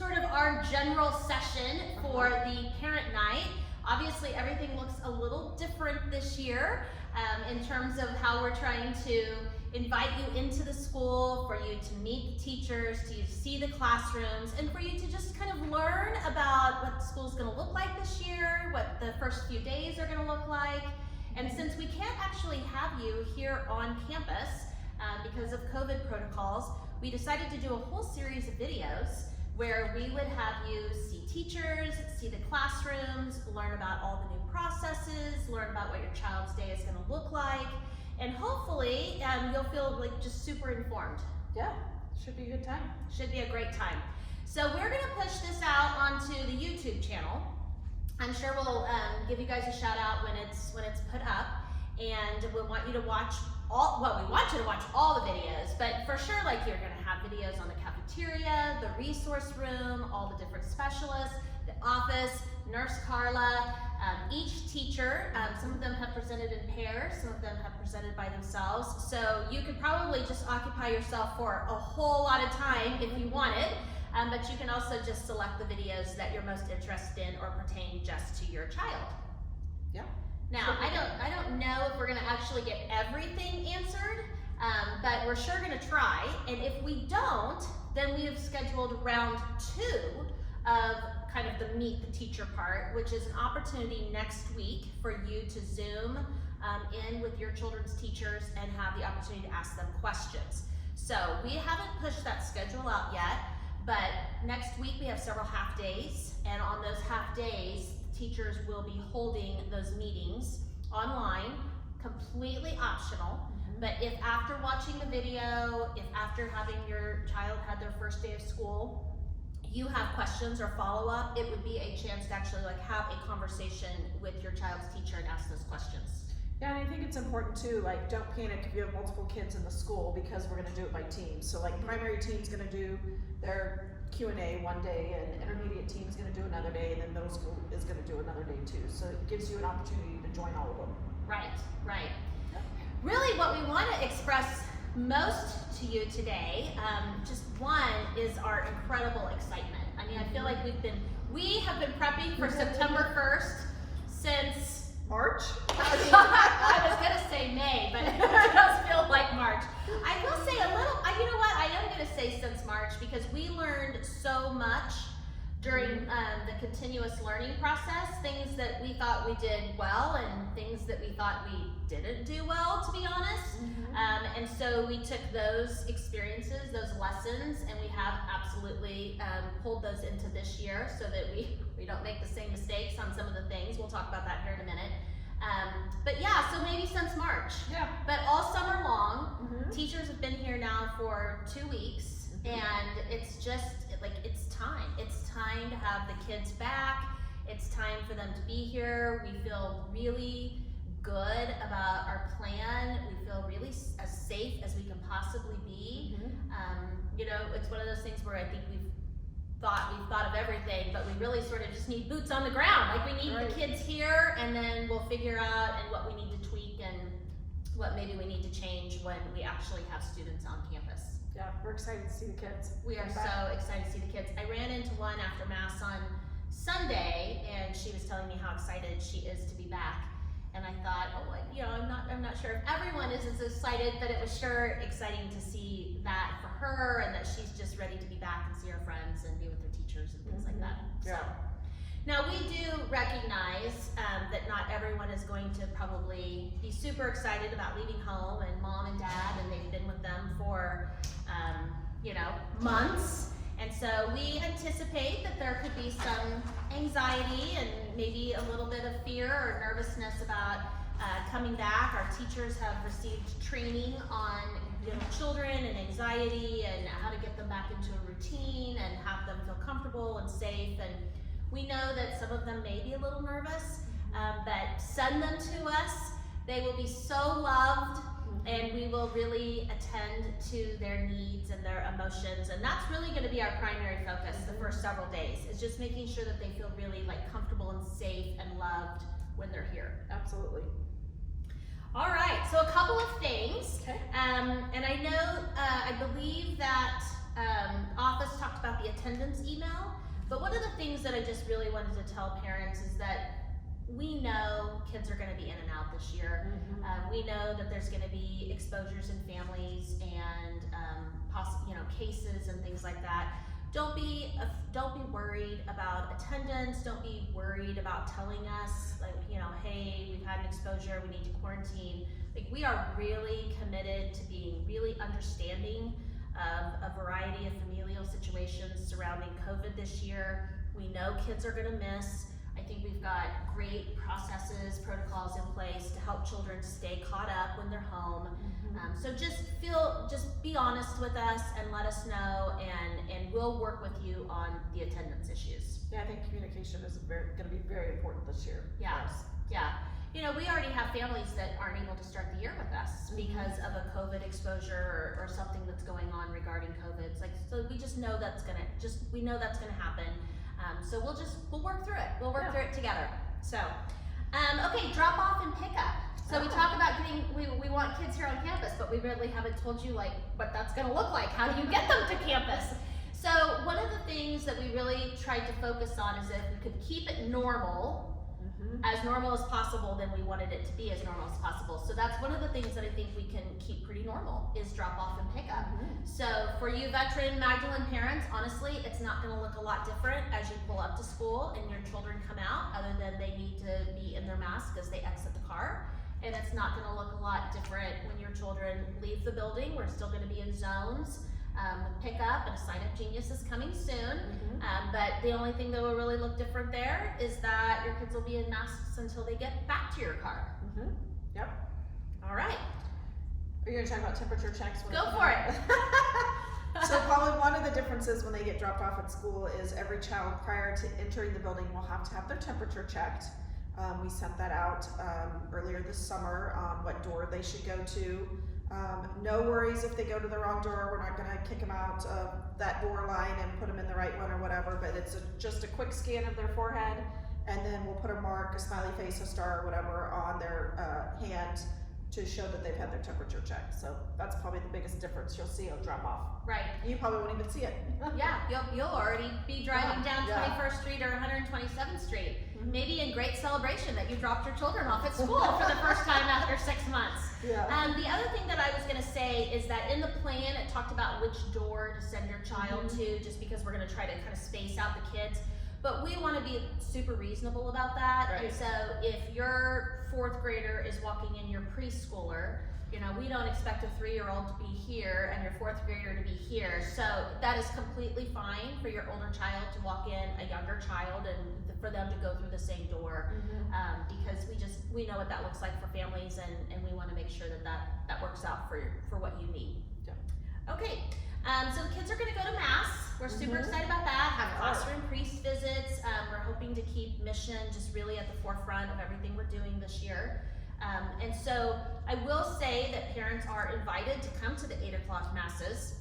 sort of our general session for the parent night. Obviously, everything looks a little different this year in terms of how we're trying to invite you into the school, for you to meet the teachers, to see the classrooms, and for you to just kind of learn about what the school's going to look like this year, what the first few days are going to look like. And since we can't actually have you here on campus because of COVID protocols, we decided to do a whole series of videos where we would have you see teachers, see the classrooms, learn about all the new processes, learn about what your child's day is going to look like, and hopefully you'll feel like just super informed. Yeah, should be a good time. Should be a great time. So we're going to push this out onto the YouTube channel. I'm sure we'll give you guys a shout out when it's put up, and we want you to watch we want you to watch all the videos, but for sure, like, you're going to have videos on the cafeteria, the resource room, all the different specialists, the office, Nurse Carla, each teacher. Some of them have presented in pairs, some of them have presented by themselves, so you could probably just occupy yourself for a whole lot of time if you wanted, but you can also just select the videos that you're most interested in or pertain just to your child. Yeah. Now, I don't know if we're going to actually get everything answered, but we're sure going to try. And if we don't, then we have scheduled round 2 of kind of the meet the teacher part, which is an opportunity next week for you to Zoom in with your children's teachers and have the opportunity to ask them questions. So we haven't pushed that schedule out yet, but next week we have several half days, and on those half days, teachers will be holding those meetings online, completely optional. But if after watching the video, if after having your child had their first day of school, you have questions or follow-up, it would be a chance to actually like have a conversation with your child's teacher and ask those questions. Yeah, and I think it's important too, like, don't panic if you have multiple kids in the school, because we're gonna do it by teams. So like, primary team's gonna do their Q&A one day, and intermediate team's gonna do another day, and then middle school is gonna do another day too. So it gives you an opportunity to join all of them. Right, right. Really what we want to express most to you today, just one, is our incredible excitement. I mean, I feel like we have been prepping for September 1st since March? I was gonna say May, but it does feel like March. I will say a little, you know what, I am gonna say since March, because we learned so much during the continuous learning process, things that we thought we did well and things that we thought we didn't do well, to be honest. And so we took those experiences, those lessons, and we have absolutely pulled those into this year so that we don't make the same mistakes on some of the things. We'll talk about that here in a minute. But yeah, so maybe since March. Yeah. But all summer long, teachers have been here now for 2 weeks, and it's just like, it's time. It's time to have the kids back. It's time for them to be here. We feel really good about our plan. We feel really as safe as we can possibly be. You know, it's one of those things where I think we've thought of everything, but we really sort of just need boots on the ground. Like, we need the kids here, and then we'll figure out and what we need to tweak and what maybe we need to change when we actually have students on campus. Yeah, we're excited to see the kids. We are so excited to see the kids. I ran into one after Mass on Sunday, and she was telling me how excited she is to be back. And I thought, oh, you know, I'm not sure if everyone is as excited, but it was sure exciting to see that for her, and that she's just ready to be back and see her friends and be with her teachers and things like that. Yeah. So, now we do recognize that not everyone is going to probably be super excited about leaving home, and mom and dad, and they've been with them for, you know, months. And so we anticipate that there could be some anxiety and maybe a little bit of fear or nervousness about coming back. Our teachers have received training on, you know, children and anxiety and how to get them back into a routine and have them feel comfortable and safe. And we know that some of them may be a little nervous, but send them to us. They will be so loved, and we will really attend to their needs and their emotions. And that's really going to be our primary focus the first several days, is just making sure that they feel really like comfortable and safe and loved when they're here. Absolutely. All right, so a couple of things. Okay. And I know, I believe that office talked about the attendance email, but one of the things that I just really wanted to tell parents is that we know kids are going to be in and out this year. We know that there's going to be exposures in families and cases and things like that. Don't be worried about attendance. Don't be worried about telling us, like, hey, we've had an exposure, we need to quarantine. Like, we are really committed to being really understanding of a variety of familial situations surrounding COVID this year. We know kids are gonna miss. I think we've got great processes, protocols in place to help children stay caught up when they're home. So just be honest with us and let us know, and we'll work with you on the attendance issues. Yeah, I think communication is gonna be very important this year. Yeah, yeah. We already have families that aren't able to start the year with us because of a COVID exposure or something that's going on regarding COVID. So we just know that's gonna happen. So we'll work through it. We'll work through it together. So, okay, drop off and pick up. So we talk about we want kids here on campus, but we really haven't told you like what that's gonna look like. How do you get them to campus? So one of the things that we really tried to focus on is if we could keep it normal, as normal as possible, then we wanted it to be as normal as possible. So that's one of the things that I think we can keep pretty normal is drop off and pick up. So for you veteran Magdalene parents, honestly, it's not gonna look a lot different as you pull up to school and your children come out, other than they need to be in their mask as they exit the car. And it's not gonna look a lot different when your children leave the building. We're still gonna be in zones. Pick up, and a Sign Up Genius is coming soon. But the only thing that will really look different there is that your kids will be in masks until they get back to your car. Yep. All right. Are you gonna talk about temperature checks? Go for it. So probably one of the differences when they get dropped off at school is every child prior to entering the building will have to have their temperature checked. We sent that out earlier this summer on what door they should go to. No worries if they go to the wrong door. We're not gonna kick them out of that door line and put them in the right one or whatever, but it's just a quick scan of their forehead, and then we'll put a mark, a smiley face, a star, or whatever on their hand to show that they've had their temperature checked. So that's probably the biggest difference you'll see on drop off. Right. You probably won't even see it. Yeah, you'll already be driving down 21st Street or 127th Street. Maybe in great celebration that you dropped your children off at school for the first time after 6 months. Yeah. The other thing that I was gonna say is that in the plan, it talked about which door to send your child to, just because we're gonna try to kind of space out the kids. But we wanna be super reasonable about that. Right. And so if your 4th grader is walking in your preschooler, we don't expect a 3-year-old to be here and your 4th grader to be here. So that is completely fine for your older child to walk in a younger child and for them to go through the same door. Because we know what that looks like for families, and we want to make sure that works out for what you need. Okay, so the kids are gonna go to mass. We're super excited about that. Have classroom priest visits. We're hoping to keep mission just really at the forefront of everything we're doing this year. And so I will say that parents are invited to come to the 8 o'clock masses,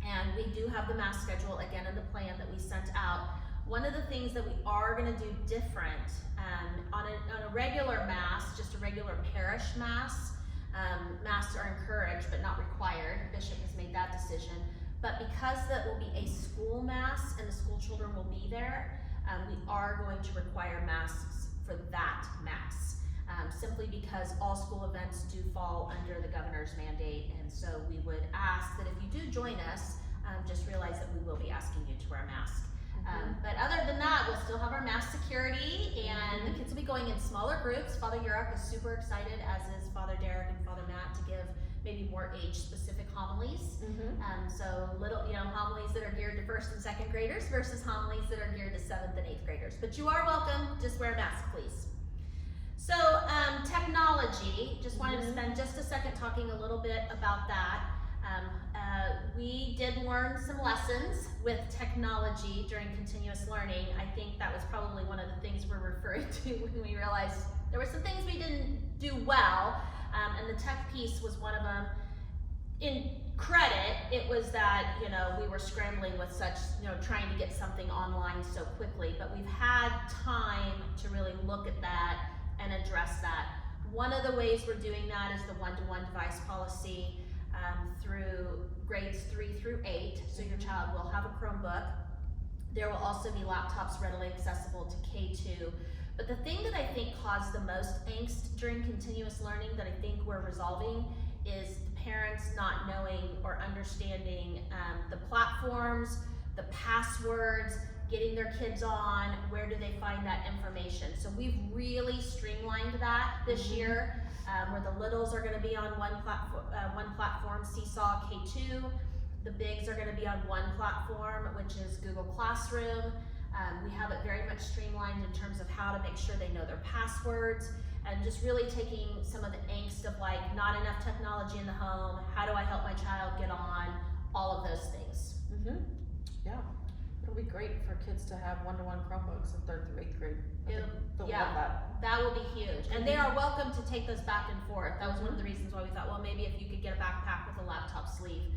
and we do have the mass schedule again in the plan that we sent out. One of the things that we are going to do different on a regular mass, just a regular parish mass, masks are encouraged but not required. Bishop has made that decision. But because that will be a school mass and the school children will be there, we are going to require masks for that mass. Simply because all school events do fall under the governor's mandate, and so we would ask that if you do join us, just realize that we will be asking you to wear a mask. But other than that, we'll still have our mask security, and the kids will be going in smaller groups. Father Yurek is super excited, as is Father Derek and Father Matt, to give maybe more age-specific homilies. So little, homilies that are geared to 1st and 2nd graders versus homilies that are geared to 7th and 8th graders. But you are welcome. Just wear a mask, please. So technology, just wanted to spend just a second talking a little bit about that. We did learn some lessons with technology during continuous learning. I think that was probably one of the things we're referring to when we realized there were some things we didn't do well, and the tech piece was one of them. In credit, it was that, we were scrambling with such, trying to get something online so quickly, but we've had time to really look at that and address that. One of the ways we're doing that is the one-to-one device policy. through grades 3 through 8, so your child will have a Chromebook. There will also be laptops readily accessible to K2. But the thing that I think caused the most angst during continuous learning that I think we're resolving is the parents not knowing or understanding the platforms, the passwords, getting their kids on, where do they find that information. So we've really streamlined that this year, where the littles are gonna be on one platform, Seesaw K2. The bigs are gonna be on one platform, which is Google Classroom. We have it very much streamlined in terms of how to make sure they know their passwords, and just really taking some of the angst of like not enough technology in the home, how do I help my child get on, all of those things. Yeah, it'll be great for kids to have one-to-one Chromebooks in 3rd through 8th grade. I think they'll love that. That will be huge, and they are welcome to take those back and forth. That was one of the reasons why we thought, well, maybe if you could get a backpack with a laptop sleeve,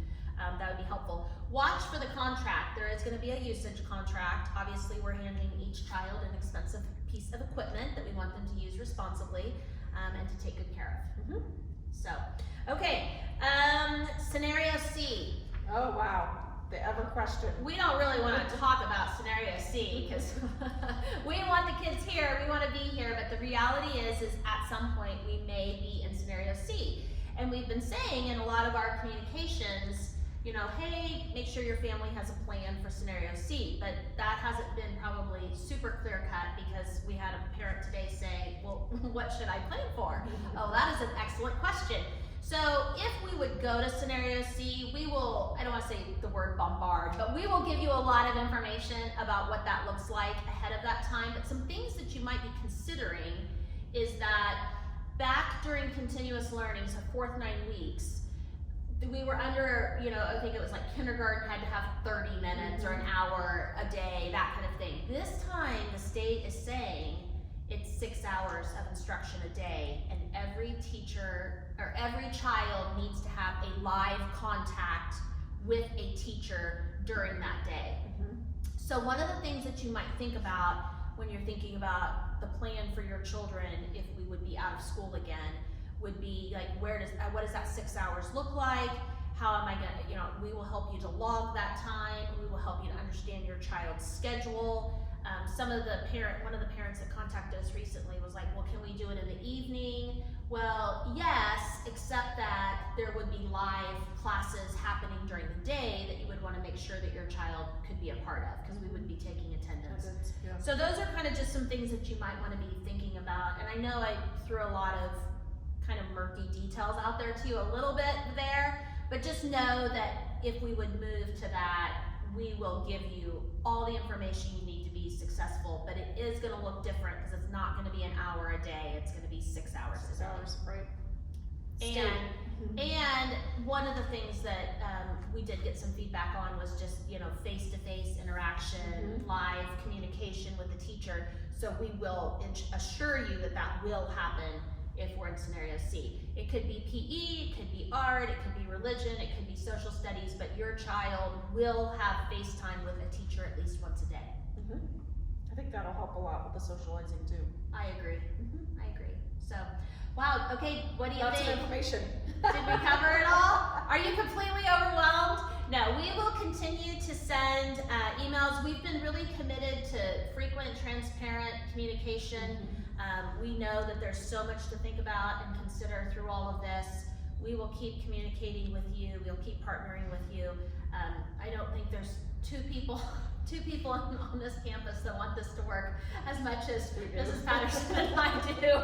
that would be helpful. Watch for the contract. There is going to be a usage contract. Obviously, we're handing each child an expensive piece of equipment that we want them to use responsibly and to take good care of. So, okay, scenario C. Oh wow, the ever question. We don't really want to talk about scenario C because we want the kids here, we want to be here, but the reality is at some point we may be in scenario C. And we've been saying in a lot of our communications, you know, hey, make sure your family has a plan for scenario C, but that hasn't been probably super clear cut because we had a parent today say, well, what should I plan for? Oh, that is an excellent question. So if we would go to scenario C, we will, I don't want to say the word bombard, but we will give you a lot of information about what that looks like ahead of that time. But some things that you might be considering is that back during continuous learning, so 4th 9 weeks, we were under, you know, I think it was like kindergarten had to have 30 minutes or an hour a day, that kind of thing. This time the state is saying it's 6 hours of instruction a day, and every teacher or every child needs to have a live contact with a teacher during that day. So one of the things that you might think about when you're thinking about the plan for your children if we would be out of school again would be like, what does that 6 hours look like? How am I gonna, you know, we will help you to log that time. We will help you to understand your child's schedule. One of the parents that contacted us recently was like, well, can we do it in the evening? Well, yes, except that there would be live classes happening during the day that you would want to make sure that your child could be a part of, because we would be taking attendance. Yeah. So those are kind of just some things that you might want to be thinking about. And I know I threw a lot of kind of murky details out there to you a little bit there, but just know that if we would move to that, we will give you all the information you need to be successful, but it is going to look different because it's not going to be an hour a day, it's going to be 6 hours a day. 6 hours, right. And one of the things that we did get some feedback on was just, you know, face-to-face interaction, live communication with the teacher. So we will assure you that that will happen if we're in scenario C. It could be PE, it could be art, it could be religion, it could be social studies, but your child will have FaceTime with a teacher at least once a day. I think that'll help a lot with the socializing too. I agree. I agree. So, wow, okay, what do you Lots think? of information. Did we cover it all? Are you completely overwhelmed? No, we will continue to send emails. We've been really committed to frequent, transparent communication. We know that there's so much to think about and consider through all of this. We will keep communicating with you. We'll keep partnering with you. I don't think there's two people on this campus that want this to work as much as Mrs. Patterson and I do.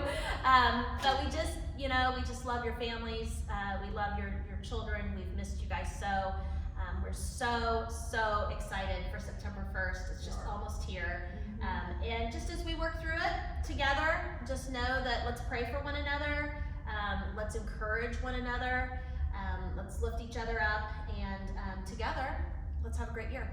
But we just, you know, we just love your families. We love your children. We've missed you guys so. We're so excited for September 1st. It's just almost here. And just as we work through it together, just know that let's pray for one another. Let's encourage one another. Let's lift each other up. And together, let's have a great year.